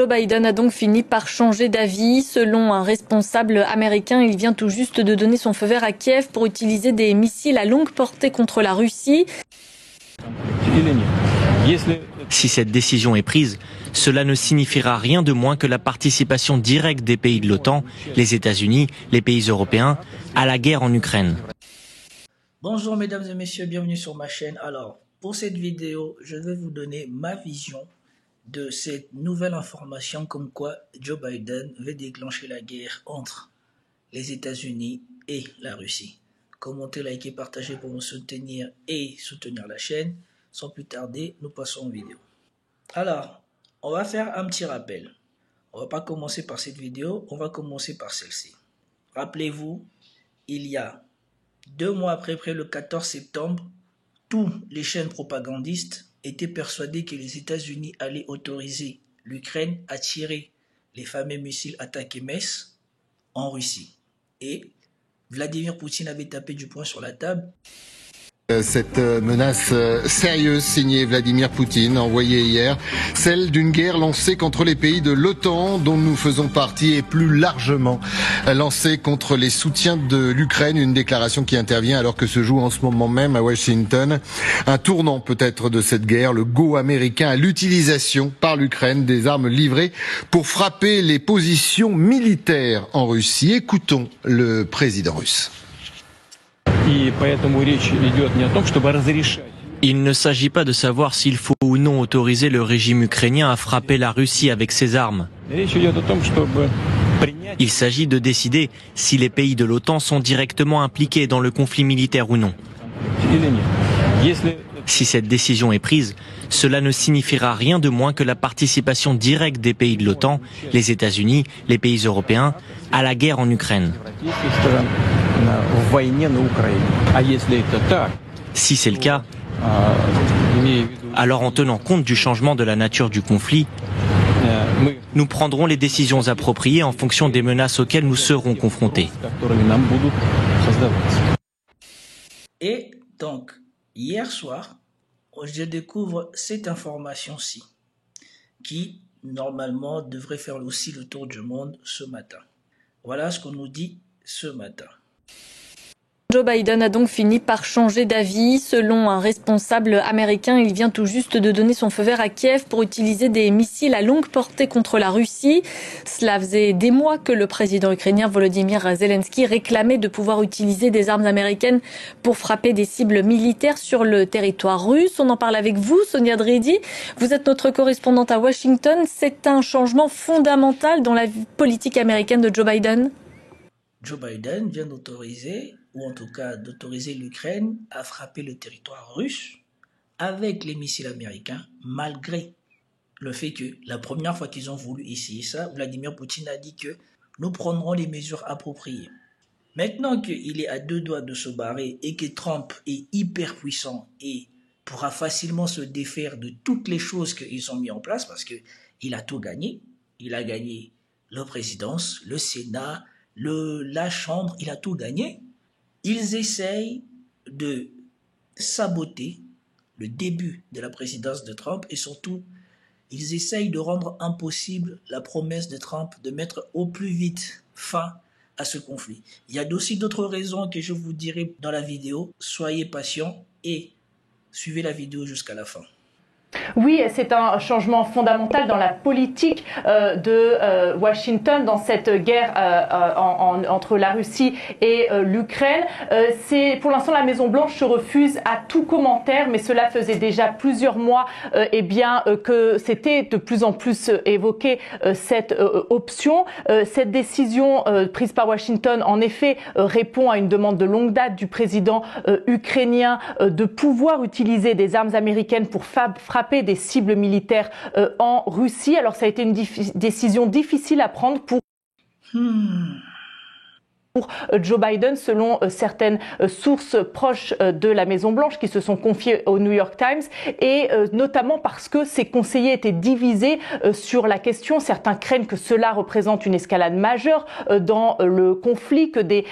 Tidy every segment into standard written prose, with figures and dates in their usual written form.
Joe Biden a donc fini par changer d'avis. Selon un responsable américain, il vient tout juste de donner son feu vert à Kiev pour utiliser des missiles à longue portée contre la Russie. Si cette décision est prise, cela ne signifiera rien de moins que la participation directe des pays de l'OTAN, les États-Unis, les pays européens, à la guerre en Ukraine. Bonjour mesdames et messieurs, bienvenue sur ma chaîne. Alors, pour cette vidéo, je vais vous donner ma vision de cette nouvelle information comme quoi Joe Biden veut déclencher la guerre entre les États-Unis et la Russie. Commentez, likez, partagez pour me soutenir et soutenir la chaîne. Sans plus tarder, nous passons aux vidéos. Alors, on va faire un petit rappel. On va pas commencer par cette vidéo, on va commencer par celle-ci. Rappelez-vous, il y a 2 mois après le 14 septembre, tous les chaînes propagandistes étaient persuadés que les États-Unis allaient autoriser l'Ukraine à tirer les fameux missiles Attack-MS en Russie. Et Vladimir Poutine avait tapé du poing sur la table. Cette menace sérieuse signée Vladimir Poutine, envoyée hier, celle d'une guerre lancée contre les pays de l'OTAN dont nous faisons partie et plus largement lancée contre les soutiens de l'Ukraine, une déclaration qui intervient alors que se joue en ce moment même à Washington un tournant peut-être de cette guerre, le go américain à l'utilisation par l'Ukraine des armes livrées pour frapper les positions militaires en Russie. Écoutons le président russe. Il ne s'agit pas de savoir s'il faut ou non autoriser le régime ukrainien à frapper la Russie avec ses armes. Il s'agit de décider si les pays de l'OTAN sont directement impliqués dans le conflit militaire ou non. Si cette décision est prise, cela ne signifiera rien de moins que la participation directe des pays de l'OTAN, les États-Unis, les pays européens, à la guerre en Ukraine. Si c'est le cas, alors en tenant compte du changement de la nature du conflit, nous prendrons les décisions appropriées en fonction des menaces auxquelles nous serons confrontés. Et donc, hier soir, je découvre cette information-ci, qui normalement devrait faire aussi le tour du monde ce matin. Voilà ce qu'on nous dit ce matin. Joe Biden a donc fini par changer d'avis. Selon un responsable américain, il vient tout juste de donner son feu vert à Kiev pour utiliser des missiles à longue portée contre la Russie. Cela faisait des mois que le président ukrainien Volodymyr Zelensky réclamait de pouvoir utiliser des armes américaines pour frapper des cibles militaires sur le territoire russe. On en parle avec vous, Sonia Dridi. Vous êtes notre correspondante à Washington. C'est un changement fondamental dans la politique américaine de Joe Biden. Joe Biden vient d'autoriser, ou en tout cas d'autoriser l'Ukraine à frapper le territoire russe avec les missiles américains, malgré le fait que la première fois qu'ils ont voulu essayer ça, Vladimir Poutine a dit que nous prendrons les mesures appropriées. Maintenant qu'il est à 2 doigts de se barrer et que Trump est hyper puissant et pourra facilement se défaire de toutes les choses qu'ils ont mis en place, parce qu'il a tout gagné, il a gagné la présidence, le Sénat, la Chambre, il a tout gagné. Ils essayent de saboter le début de la présidence de Trump et surtout, ils essayent de rendre impossible la promesse de Trump de mettre au plus vite fin à ce conflit. Il y a aussi d'autres raisons que je vous dirai dans la vidéo. Soyez patients et suivez la vidéo jusqu'à la fin. Oui, c'est un changement fondamental dans la politique de Washington, dans cette guerre entre la Russie et l'Ukraine. Pour l'instant, la Maison-Blanche se refuse à tout commentaire, mais cela faisait déjà plusieurs mois que c'était de plus en plus évoqué cette option. Cette décision prise par Washington, en effet, répond à une demande de longue date du président ukrainien de pouvoir utiliser des armes américaines pour frapper des cibles militaires en Russie. Alors ça a été une décision difficile à prendre pour... pour Joe Biden, selon certaines sources proches de la Maison-Blanche qui se sont confiées au New York Times, et notamment parce que ses conseillers étaient divisés sur la question. Certains craignent que cela représente une escalade majeure dans le conflit, que des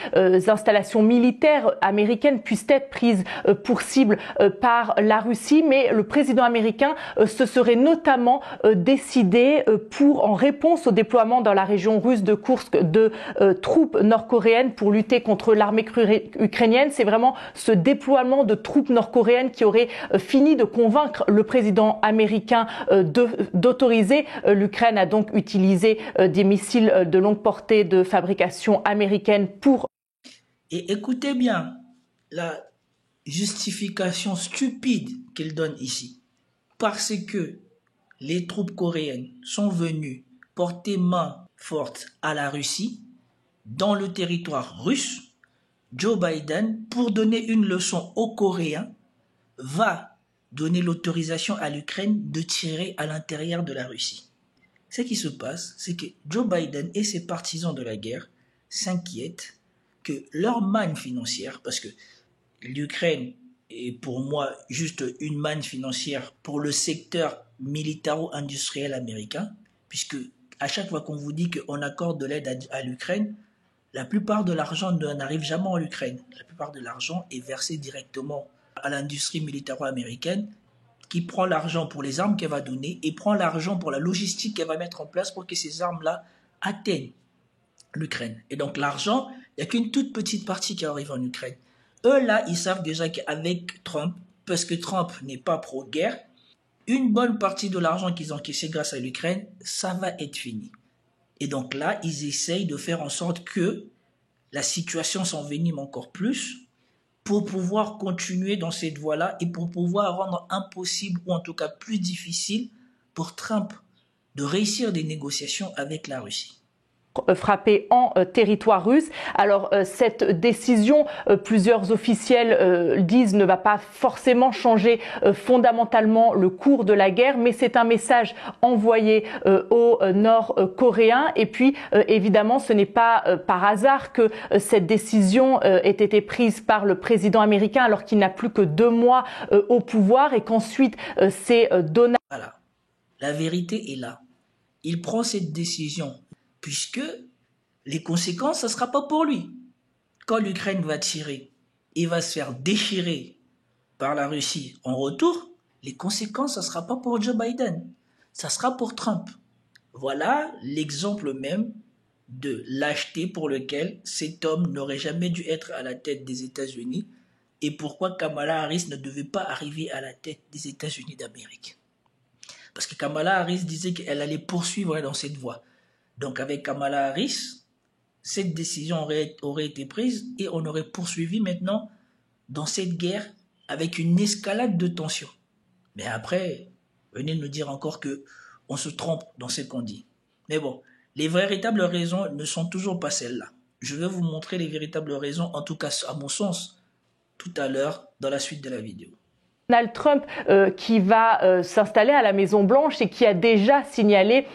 installations militaires américaines puissent être prises pour cible par la Russie, mais le président américain se serait notamment décidé en réponse au déploiement dans la région russe de Koursk de troupes nord-coréennes pour lutter contre l'armée ukrainienne. C'est vraiment ce déploiement de troupes nord-coréennes qui aurait fini de convaincre le président américain d'autoriser l'Ukraine à donc utiliser des missiles de longue portée de fabrication américaine pour... Et écoutez bien la justification stupide qu'il donne ici. Parce que les troupes coréennes sont venues porter main forte à la Russie, dans le territoire russe, Joe Biden, pour donner une leçon aux Coréens, va donner l'autorisation à l'Ukraine de tirer à l'intérieur de la Russie. Ce qui se passe, c'est que Joe Biden et ses partisans de la guerre s'inquiètent que leur manne financière, parce que l'Ukraine est pour moi juste une manne financière pour le secteur militaro-industriel américain, puisque à chaque fois qu'on vous dit qu'on accorde de l'aide à l'Ukraine, la plupart de l'argent n'arrive jamais en Ukraine. La plupart de l'argent est versé directement à l'industrie militaro-américaine qui prend l'argent pour les armes qu'elle va donner et prend l'argent pour la logistique qu'elle va mettre en place pour que ces armes-là atteignent l'Ukraine. Et donc l'argent, il n'y a qu'une toute petite partie qui arrive en Ukraine. Eux, là, ils savent déjà qu'avec Trump, parce que Trump n'est pas pro-guerre, une bonne partie de l'argent qu'ils ont encaissé grâce à l'Ukraine, ça va être fini. Et donc là, ils essayent de faire en sorte que la situation s'envenime encore plus pour pouvoir continuer dans cette voie-là et pour pouvoir rendre impossible ou en tout cas plus difficile pour Trump de réussir des négociations avec la Russie. Frappé en territoire russe. Alors cette décision, plusieurs officiels disent, ne va pas forcément changer fondamentalement le cours de la guerre, mais c'est un message envoyé aux Nord-Coréens. Et puis évidemment, ce n'est pas par hasard que cette décision ait été prise par le président américain alors qu'il n'a plus que 2 mois au pouvoir et qu'ensuite c'est Donald. Voilà, la vérité est là. Il prend cette décision puisque les conséquences, ce ne sera pas pour lui. Quand l'Ukraine va tirer et va se faire déchirer par la Russie en retour, les conséquences, ce ne sera pas pour Joe Biden, ça sera pour Trump. Voilà l'exemple même de lâcheté pour lequel cet homme n'aurait jamais dû être à la tête des États-Unis et pourquoi Kamala Harris ne devait pas arriver à la tête des États-Unis d'Amérique. Parce que Kamala Harris disait qu'elle allait poursuivre dans cette voie. Donc avec Kamala Harris, cette décision aurait été prise et on aurait poursuivi maintenant dans cette guerre avec une escalade de tension. Mais après, venez nous dire encore qu'on se trompe dans ce qu'on dit. Mais bon, les véritables raisons ne sont toujours pas celles-là. Je vais vous montrer les véritables raisons, en tout cas à mon sens, tout à l'heure dans la suite de la vidéo. Donald Trump qui va s'installer à la Maison-Blanche et qui a déjà signalé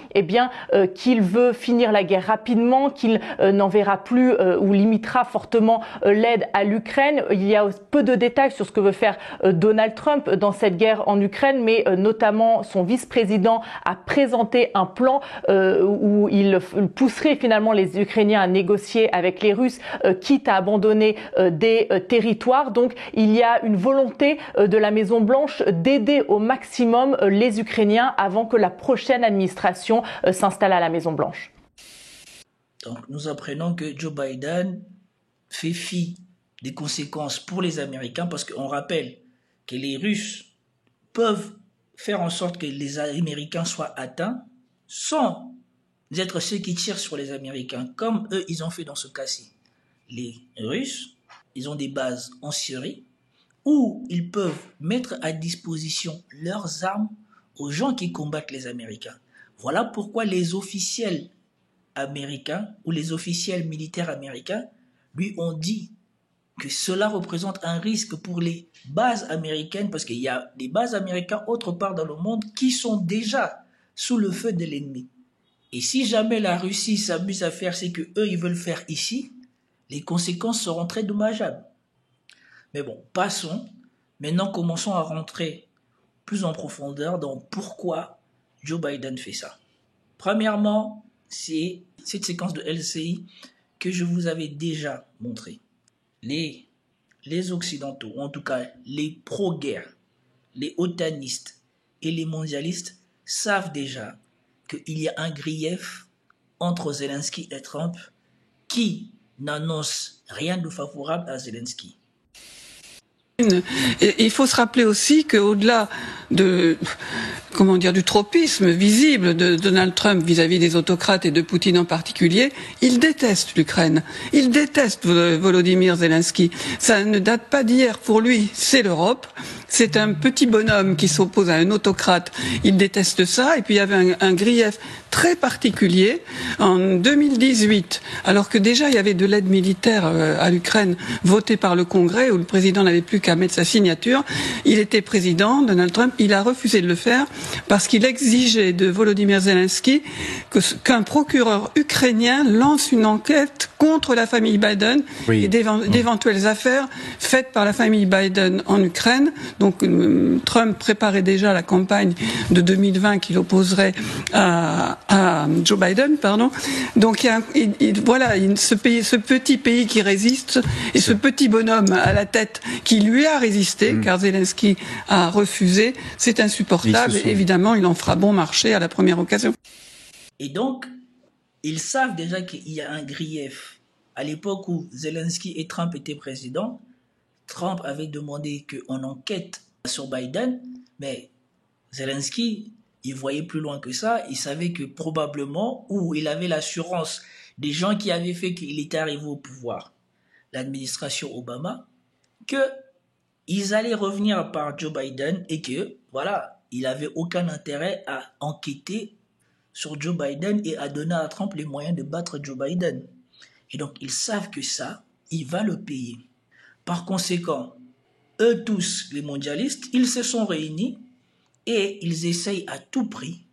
qu'il veut finir la guerre rapidement, qu'il n'enverra plus ou limitera fortement l'aide à l'Ukraine. Il y a peu de détails sur ce que veut faire Donald Trump dans cette guerre en Ukraine, mais notamment son vice-président a présenté un plan où il pousserait finalement les Ukrainiens à négocier avec les Russes, quitte à abandonner des territoires. Donc il y a une volonté de la Maison-Blanche d'aider au maximum les Ukrainiens avant que la prochaine administration s'installe à la Maison-Blanche. Donc nous apprenons que Joe Biden fait fi des conséquences pour les Américains parce qu'on rappelle que les Russes peuvent faire en sorte que les Américains soient atteints sans être ceux qui tirent sur les Américains, comme eux ils ont fait dans ce cas-ci. Les Russes, ils ont des bases en Syrie, où ils peuvent mettre à disposition leurs armes aux gens qui combattent les Américains. Voilà pourquoi les officiels américains ou les officiels militaires américains lui ont dit que cela représente un risque pour les bases américaines parce qu'il y a des bases américaines autre part dans le monde qui sont déjà sous le feu de l'ennemi. Et si jamais la Russie s'amuse à faire ce que eux ils veulent faire ici, les conséquences seront très dommageables. Mais bon, passons. Maintenant, commençons à rentrer plus en profondeur dans pourquoi Joe Biden fait ça. Premièrement, c'est cette séquence de LCI que je vous avais déjà montrée. Les Occidentaux, en tout cas les pro-guerre, les otanistes et les mondialistes savent déjà qu'il y a un grief entre Zelensky et Trump qui n'annonce rien de favorable à Zelensky. Il faut se rappeler aussi qu'au-delà du tropisme visible de Donald Trump vis-à-vis des autocrates et de Poutine en particulier, il déteste l'Ukraine. Il déteste Volodymyr Zelensky. Ça ne date pas d'hier pour lui, c'est l'Europe. C'est un petit bonhomme qui s'oppose à un autocrate. Il déteste ça. Et puis il y avait un grief très particulier en 2018, alors que déjà il y avait de l'aide militaire à l'Ukraine votée par le Congrès où le président n'avait plus qu'à mettre sa signature. Il était président, Donald Trump, il a refusé de le faire parce qu'il exigeait de Volodymyr Zelensky qu'un procureur ukrainien lance une enquête contre la famille Biden et d'éventuelles affaires faites par la famille Biden en Ukraine. Donc Trump préparait déjà la campagne de 2020 qu'il opposerait à Joe Biden, pardon. Donc ce petit pays qui résiste et ce petit bonhomme à la tête qui lui a résisté, car Zelensky a refusé, c'est insupportable. Et évidemment, il en fera bon marché à la première occasion. Et donc, ils savent déjà qu'il y a un grief. À l'époque où Zelensky et Trump étaient présidents, Trump avait demandé qu'on enquête sur Biden, mais Zelensky, il voyait plus loin que ça. Il savait que probablement, ou il avait l'assurance des gens qui avaient fait qu'il était arrivé au pouvoir, l'administration Obama, qu'ils allaient revenir par Joe Biden et que, voilà, il n'avait aucun intérêt à enquêter sur Joe Biden et à donner à Trump les moyens de battre Joe Biden. Et donc, ils savent que ça, il va le payer. Par conséquent, eux tous, les mondialistes, ils se sont réunis et ils essayent à tout prix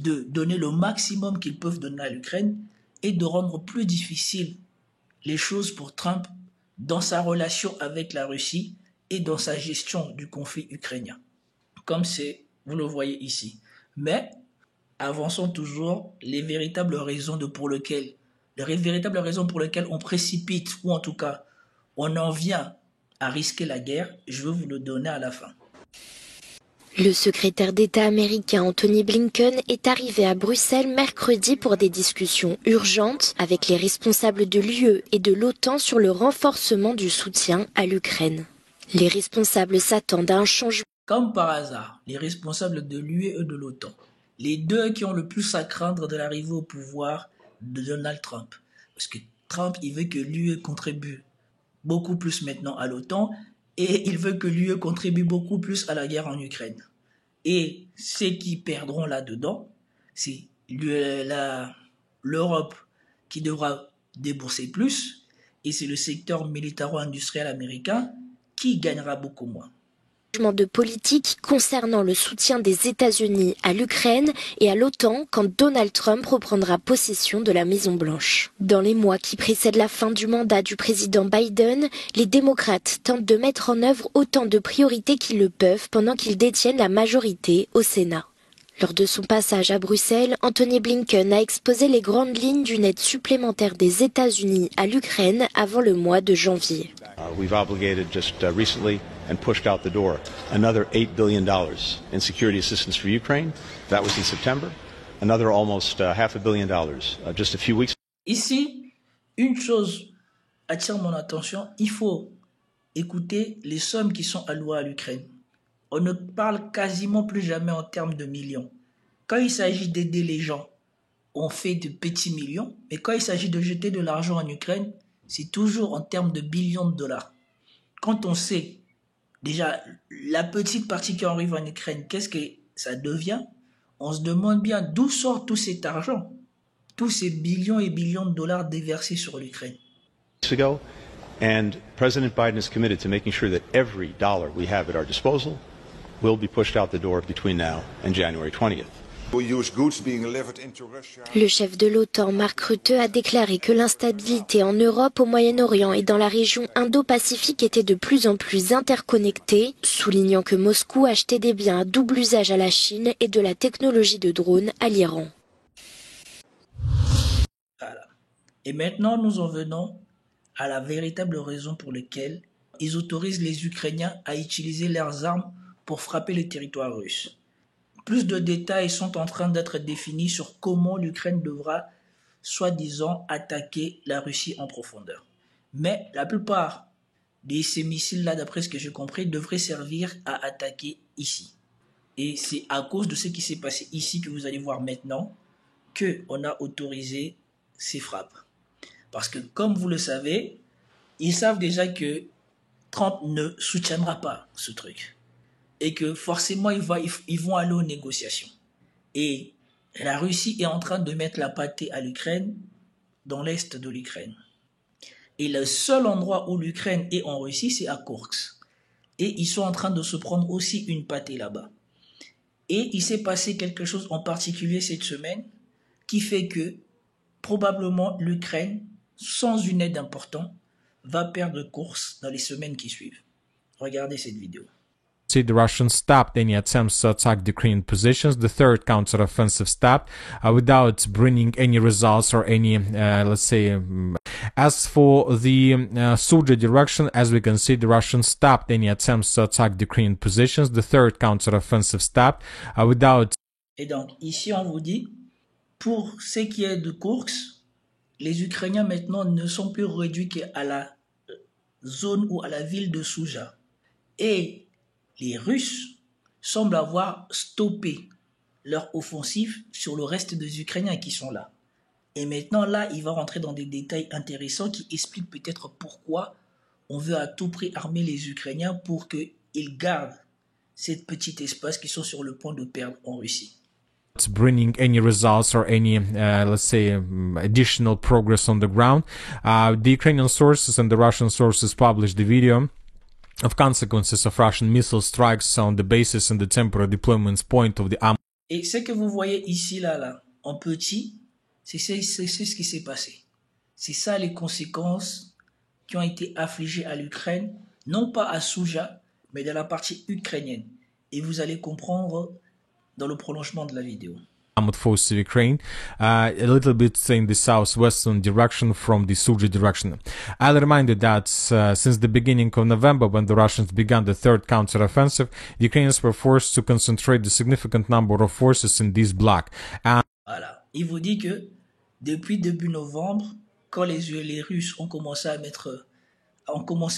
de donner le maximum qu'ils peuvent donner à l'Ukraine et de rendre plus difficile les choses pour Trump dans sa relation avec la Russie et dans sa gestion du conflit ukrainien. Comme vous le voyez ici. Mais avançons toujours les véritables raisons pour lesquelles on précipite, ou en tout cas on en vient à risquer la guerre, je vais vous le donner à la fin. Le secrétaire d'État américain Antony Blinken est arrivé à Bruxelles mercredi pour des discussions urgentes avec les responsables de l'UE et de l'OTAN sur le renforcement du soutien à l'Ukraine. Les responsables s'attendent à un changement. Comme par hasard, les responsables de l'UE et de l'OTAN, les deux qui ont le plus à craindre de l'arrivée au pouvoir de Donald Trump. Parce que Trump, il veut que l'UE contribue beaucoup plus maintenant à l'OTAN et il veut que l'UE contribue beaucoup plus à la guerre en Ukraine. Et ceux qui perdront là-dedans, c'est l'Europe qui devra débourser plus et c'est le secteur militaro-industriel américain qui gagnera beaucoup moins. De politique concernant le soutien des États-Unis à l'Ukraine et à l'OTAN quand Donald Trump reprendra possession de la Maison-Blanche. Dans les mois qui précèdent la fin du mandat du président Biden, les démocrates tentent de mettre en œuvre autant de priorités qu'ils le peuvent pendant qu'ils détiennent la majorité au Sénat. Lors de son passage à Bruxelles, Antony Blinken a exposé les grandes lignes d'une aide supplémentaire des États-Unis à l'Ukraine avant le mois de janvier. We've obligated just recently and pushed out the door another $8 billion in security assistance for Ukraine. That was in September. Another almost $500 million just a few weeks. Ici, une chose attire mon attention. Il faut écouter les sommes qui sont allouées à l'Ukraine. On ne parle quasiment plus jamais en termes de millions. Quand il s'agit d'aider les gens, on fait de petits millions. Mais quand il s'agit de jeter de l'argent en Ukraine, c'est toujours en termes de billions de dollars. Quand on sait déjà la petite partie qui arrive en Ukraine, qu'est-ce que ça devient? On se demande bien d'où sort tout cet argent, tous ces billions et billions de dollars déversés sur l'Ukraine. And President Biden is committed to making sure that every dollar we have at our disposal will be pushed out the door between now and January 20th. Le chef de l'OTAN, Mark Rutte, a déclaré que l'instabilité en Europe, au Moyen-Orient et dans la région Indo-Pacifique était de plus en plus interconnectée, soulignant que Moscou achetait des biens à double usage à la Chine et de la technologie de drones à l'Iran. Voilà. Et maintenant, nous en venons à la véritable raison pour laquelle ils autorisent les Ukrainiens à utiliser leurs armes pour frapper le territoire russe. Plus de détails sont en train d'être définis sur comment l'Ukraine devra, soi-disant, attaquer la Russie en profondeur. Mais la plupart de ces missiles-là, d'après ce que j'ai compris, devraient servir à attaquer ici. Et c'est à cause de ce qui s'est passé ici que vous allez voir maintenant qu'on a autorisé ces frappes. Parce que, comme vous le savez, ils savent déjà que Trump ne soutiendra pas ce truc. Et que forcément, ils vont aller aux négociations. Et la Russie est en train de mettre la pâtée à l'Ukraine, dans l'est de l'Ukraine. Et le seul endroit où l'Ukraine est en Russie, c'est à Kursk. Et ils sont en train de se prendre aussi une pâtée là-bas. Et il s'est passé quelque chose en particulier cette semaine, qui fait que, probablement, l'Ukraine, sans une aide importante, va perdre Kursk dans les semaines qui suivent. Regardez cette vidéo. The Russians stopped any attempts to attack the Ukrainian positions, the third counteroffensive stopped without bringing any results or any, as for the Sudzha direction, as we can see, the Russians stopped any attempts to attack the Ukrainian positions, the third counteroffensive stopped without... Et donc, ici, on vous dit, pour ce qui est de Kursk, les Ukrainiens maintenant ne sont plus réduits qu'à la zone ou à la ville de Sudzha. Et les Russes semblent avoir stoppé leur offensive sur le reste des Ukrainiens qui sont là. Et maintenant, là, il va rentrer dans des détails intéressants qui expliquent peut-être pourquoi on veut à tout prix armer les Ukrainiens pour qu'ils gardent cet petit espace qu'ils sont sur le point de perdre en Russie. Bringing any results or any, additional progress on the ground. The Ukrainian sources and the Russian sources published the video of consequences of Russian missile strikes on the bases and the temporary deployments point of the arm. Et ce que vous voyez ici, là, en petit, c'est ce qui s'est passé. C'est ça les conséquences qui ont été affligées à l'Ukraine, non pas à Sudzha, mais dans la partie ukrainienne. Et vous allez comprendre dans le prolongement de la vidéo. Armored forces of Ukraine, a little bit in the southwestern direction from the Sudzha direction. I'll remind you that since the beginning of November, when the Russians began the third counteroffensive, the Ukrainians were forced to concentrate the significant number of forces in this block. Voilà. Il vous dit que depuis début novembre, quand les Russes ont commencé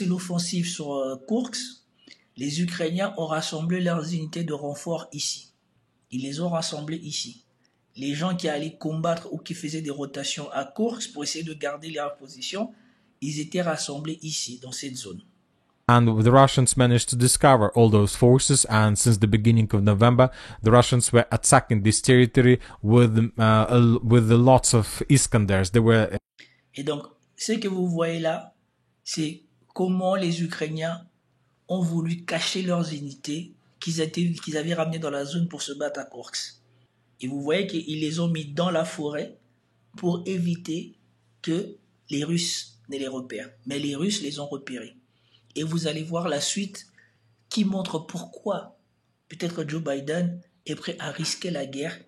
l'offensive sur Kursk, les Ukrainiens ont rassemblé leurs unités de renfort ici. Ils les ont rassemblés ici. Les gens qui allaient combattre ou qui faisaient des rotations à Kursk pour essayer de garder leur position, ils étaient rassemblés ici, dans cette zone. And the Russians managed to discover all those forces, and since the beginning of November, the Russians were attacking this territory with lots of Iskanders. Et donc, ce que vous voyez là, c'est comment les Ukrainiens ont voulu cacher leurs unités qu'ils avaient ramenées dans la zone pour se battre à Kursk. Et vous voyez qu'ils les ont mis dans la forêt pour éviter que les Russes ne les repèrent. Mais les Russes les ont repérés. Et vous allez voir la suite qui montre pourquoi peut-être Joe Biden est prêt à risquer la guerre,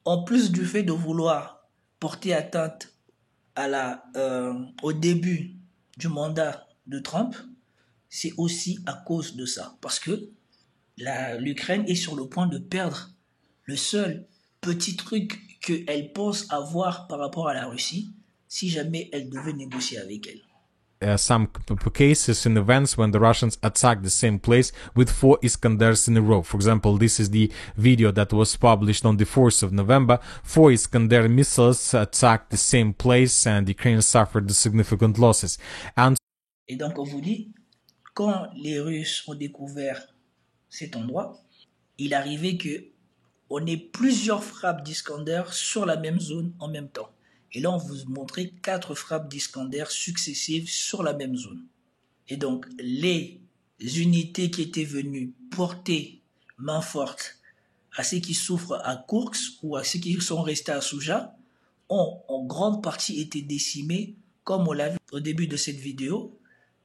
en plus du fait de vouloir porter atteinte au début du mandat de Trump. C'est aussi à cause de ça. Parce que l'Ukraine est sur le point de perdre le seul petit truc qu'elle pense avoir par rapport à la Russie, si jamais elle devait négocier avec elle. Some cases in events when the Russians attacked the same place with 4 Iskanders in a row. For example, this is the video that was published on the 4th of November. 4 Iskander missiles attacked the same place and Ukraine suffered significant losses. Et donc on vous dit, quand les Russes ont découvert cet endroit, il arrivait qu'on ait plusieurs frappes d'Iskander sur la même zone en même temps. Et là, on vous montrait 4 frappes d'Iskander successives sur la même zone. Et donc, les unités qui étaient venues porter main forte à ceux qui souffrent à Koursk ou à ceux qui sont restés à Souja ont en grande partie été décimés, comme on l'a vu au début de cette vidéo,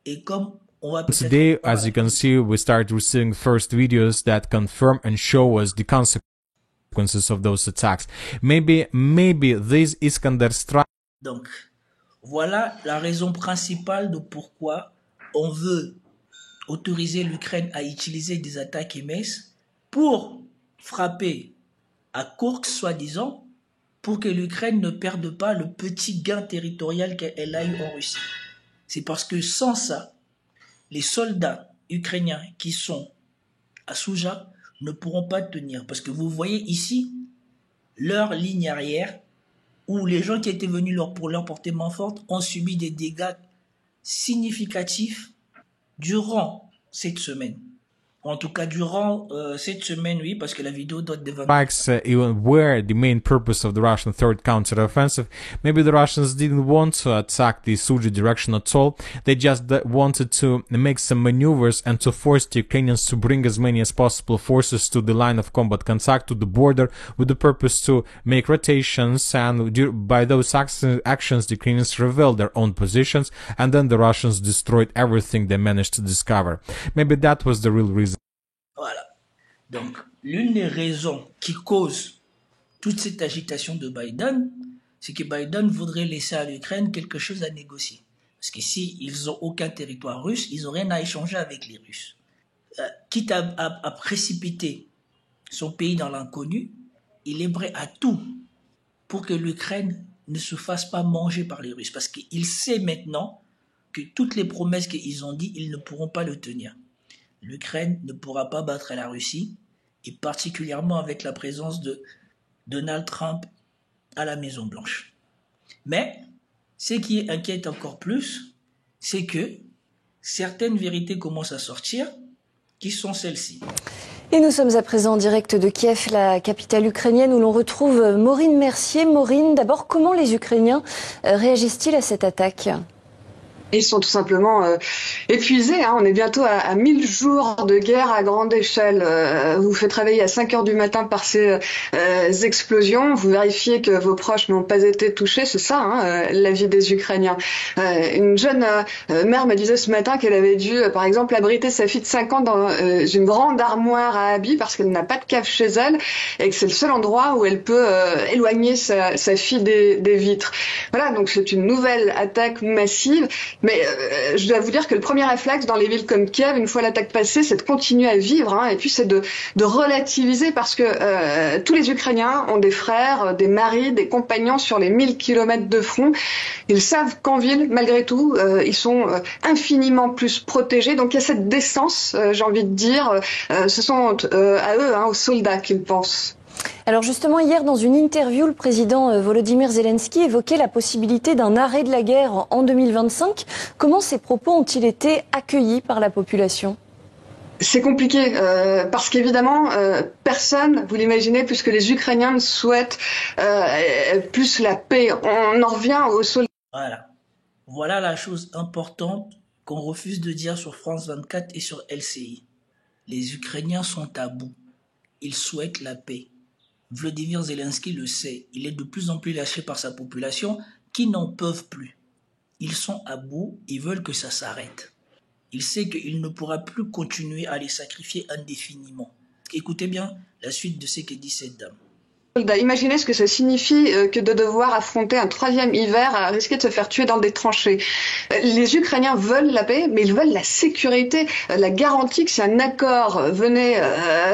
et comme on va peut-être... Today, as you can see, we start receiving first videos that confirm and show us the consequences of those attacks. Maybe this Iskander strike. Donc, voilà la raison principale de pourquoi on veut autoriser l'Ukraine à utiliser des attaques MS pour frapper à Koursk, soi-disant, pour que l'Ukraine ne perde pas le petit gain territorial qu'elle a eu en Russie. C'est parce que sans ça, les soldats ukrainiens qui sont à Souja ne pourront pas tenir. Parce que vous voyez ici leur ligne arrière où les gens qui étaient venus pour leur porter main forte ont subi des dégâts significatifs durant cette semaine. En tout cas, durant cette semaine, oui, parce que la vidéo doit devenir... Even were the main purpose of the Russian third counter-offensive. Maybe the Russians didn't want to attack the Suji direction at all. They just wanted to make some maneuvers and to force the Ukrainians to bring as many as possible forces to the line of combat contact, to the border, with the purpose to make rotations. And by those actions, the Ukrainians revealed their own positions, and then the Russians destroyed everything they managed to discover. Maybe that was the real reason. Voilà. Donc, l'une des raisons qui cause toute cette agitation de Biden, c'est que Biden voudrait laisser à l'Ukraine quelque chose à négocier. Parce que s'ils n'ont aucun territoire russe, ils n'ont rien à échanger avec les Russes. Quitte à précipiter son pays dans l'inconnu, il est prêt à tout pour que l'Ukraine ne se fasse pas manger par les Russes. Parce qu'il sait maintenant que toutes les promesses qu'ils ont dit, ils ne pourront pas le tenir. L'Ukraine ne pourra pas battre la Russie, et particulièrement avec la présence de Donald Trump à la Maison-Blanche. Mais ce qui inquiète encore plus, c'est que certaines vérités commencent à sortir, qui sont celles-ci. Et nous sommes à présent en direct de Kiev, la capitale ukrainienne, où l'on retrouve Maureen Mercier. Maureen, d'abord, comment les Ukrainiens réagissent-ils à cette attaque ? Ils sont tout simplement épuisés. On est bientôt à 1000 jours de guerre à grande échelle. Vous faites réveiller à 5 heures du matin par ces explosions. Vous vérifiez que vos proches n'ont pas été touchés. C'est ça, la vie des Ukrainiens. Une jeune mère me disait ce matin qu'elle avait dû, par exemple, abriter sa fille de 5 ans dans une grande armoire à habits parce qu'elle n'a pas de cave chez elle et que c'est le seul endroit où elle peut éloigner sa fille des vitres. Voilà, donc c'est une nouvelle attaque massive. Mais je dois vous dire que le premier réflexe dans les villes comme Kiev, une fois l'attaque passée, c'est de continuer à vivre, et puis c'est de relativiser parce que tous les Ukrainiens ont des frères, des maris, des compagnons sur les 1000 kilomètres de front. Ils savent qu'en ville, malgré tout, ils sont infiniment plus protégés. Donc il y a cette décence, j'ai envie de dire, ce sont à eux, aux soldats qu'ils pensent. Alors justement, hier, dans une interview, le président Volodymyr Zelensky évoquait la possibilité d'un arrêt de la guerre en 2025. Comment ces propos ont-ils été accueillis par la population ? C'est compliqué parce qu'évidemment, personne, vous l'imaginez, plus que les Ukrainiens ne souhaitent plus la paix. On en revient aux soldats. Voilà la chose importante qu'on refuse de dire sur France 24 et sur LCI. Les Ukrainiens sont à bout. Ils souhaitent la paix. Volodymyr Zelensky le sait, il est de plus en plus lâché par sa population qui n'en peuvent plus. Ils sont à bout, ils veulent que ça s'arrête. Il sait qu'il ne pourra plus continuer à les sacrifier indéfiniment. Écoutez bien la suite de ce que dit cette dame. Imaginez ce que ça signifie que de devoir affronter un 3e hiver à risquer de se faire tuer dans des tranchées. Les Ukrainiens veulent la paix, mais ils veulent la sécurité, la garantie que si un accord venait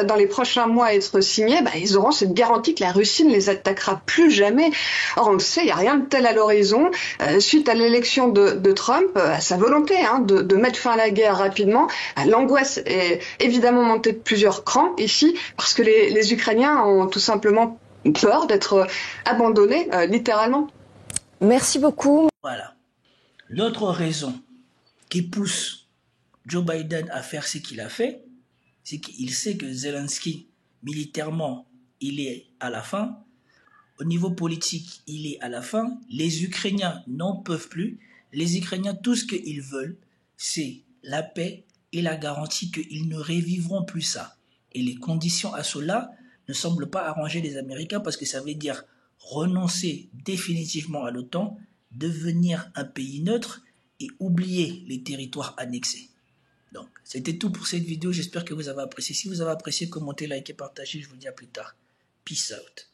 dans les prochains mois à être signé, ils auront cette garantie que la Russie ne les attaquera plus jamais. Or, on le sait, il n'y a rien de tel à l'horizon. Suite à l'élection de Trump, à sa volonté de mettre fin à la guerre rapidement, l'angoisse est évidemment montée de plusieurs crans ici, parce que les Ukrainiens ont tout simplement peur d'être abandonnés, littéralement. Merci beaucoup. Voilà. L'autre raison qui pousse Joe Biden à faire ce qu'il a fait, c'est qu'il sait que Zelensky, militairement, il est à la fin. Au niveau politique, il est à la fin. Les Ukrainiens n'en peuvent plus. Les Ukrainiens, tout ce qu'ils veulent, c'est la paix et la garantie qu'ils ne revivront plus ça. Et les conditions à cela, ne semble pas arranger les Américains parce que ça veut dire renoncer définitivement à l'OTAN, devenir un pays neutre et oublier les territoires annexés. Donc, c'était tout pour cette vidéo. J'espère que vous avez apprécié. Si vous avez apprécié, commentez, likez, partagez. Je vous dis à plus tard. Peace out.